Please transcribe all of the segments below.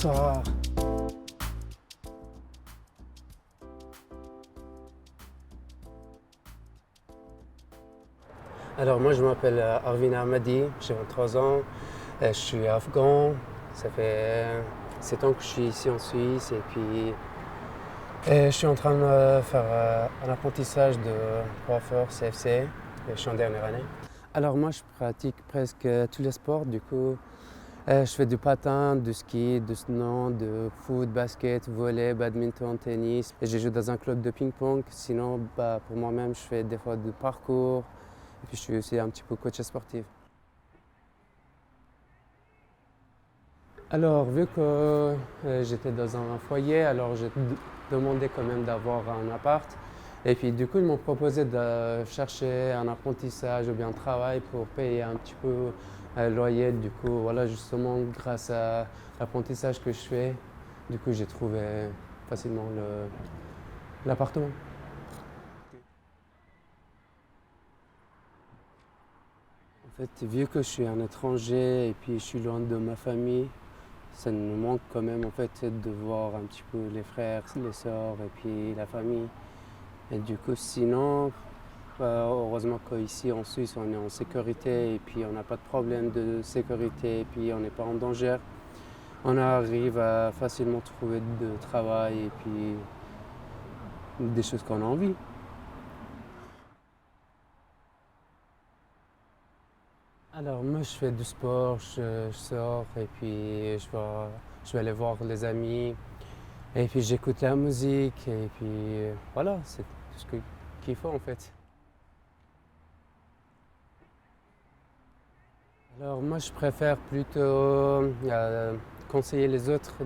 Bonsoir. Alors moi je m'appelle Arvin Ahmadi, j'ai 23 ans, je suis afghan, ça fait 7 ans que je suis ici en Suisse et puis je suis en train de faire un apprentissage de coiffeur CFC et je suis en dernière année. Alors moi je pratique presque tous les sports, du coup je fais du patin, du ski, du snow, de foot, basket, volley, badminton, tennis et je joue dans un club de ping-pong. Sinon pour moi-même je fais des fois du parcours. Et puis je suis aussi un petit peu coach sportif. Alors vu que j'étais dans un foyer, alors j'ai demandé quand même d'avoir un appart. Et puis du coup ils m'ont proposé de chercher un apprentissage ou bien un travail pour payer un petit peu le loyer. Du coup voilà, justement grâce à l'apprentissage que je fais, du coup j'ai trouvé facilement l'appartement. En fait, vu que je suis un étranger et puis je suis loin de ma famille, ça nous manque quand même en fait de voir un petit peu les frères, les sœurs et puis la famille. Et du coup, sinon, heureusement qu'ici en Suisse, on est en sécurité et puis on n'a pas de problème de sécurité et puis on n'est pas en danger. On arrive à facilement trouver de travail et puis des choses qu'on a envie. Alors moi je fais du sport, je sors et puis je vais aller voir les amis et puis j'écoute la musique et puis voilà, c'est tout ce qu'il faut en fait. Alors moi je préfère plutôt conseiller les autres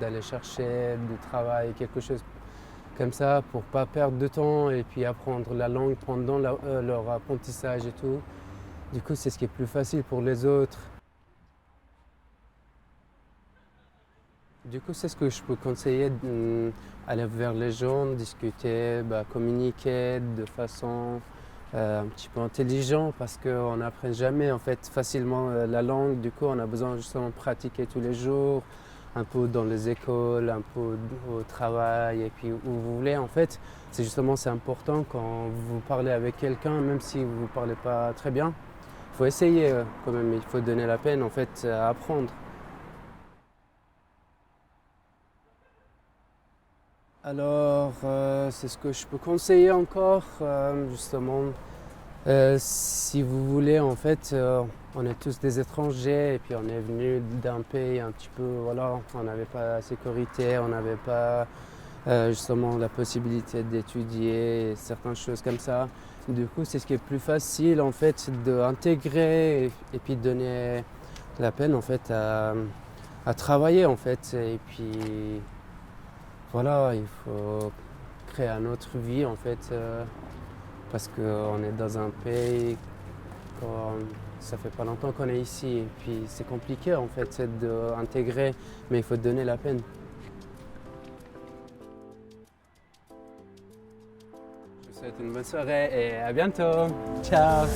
d'aller chercher du travail, quelque chose comme ça pour pas perdre de temps et puis apprendre la langue pendant leur apprentissage et tout. Du coup c'est ce qui est plus facile pour les autres. Du coup, c'est ce que je peux conseiller, aller vers les gens, discuter, communiquer de façon un petit peu intelligente parce qu'on n'apprend jamais en fait facilement la langue. Du coup, on a besoin justement de pratiquer tous les jours, un peu dans les écoles, un peu au travail et puis où vous voulez. En fait, c'est important quand vous parlez avec quelqu'un, même si vous ne parlez pas très bien, il faut essayer quand même, il faut donner la peine en fait à apprendre. Alors, c'est ce que je peux conseiller encore, justement. Si vous voulez, en fait, on est tous des étrangers et puis on est venu d'un pays un petit peu, voilà, on n'avait pas la sécurité, on n'avait pas justement la possibilité d'étudier certaines choses comme ça. Du coup, c'est ce qui est plus facile, en fait, d'intégrer et puis de donner la peine, en fait, à travailler, en fait. Et puis, voilà, il faut créer une autre vie en fait, parce qu'on est dans un pays, ça fait pas longtemps qu'on est ici et puis c'est compliqué en fait d'intégrer, mais il faut donner la peine. Je vous souhaite une bonne soirée et à bientôt. Ciao.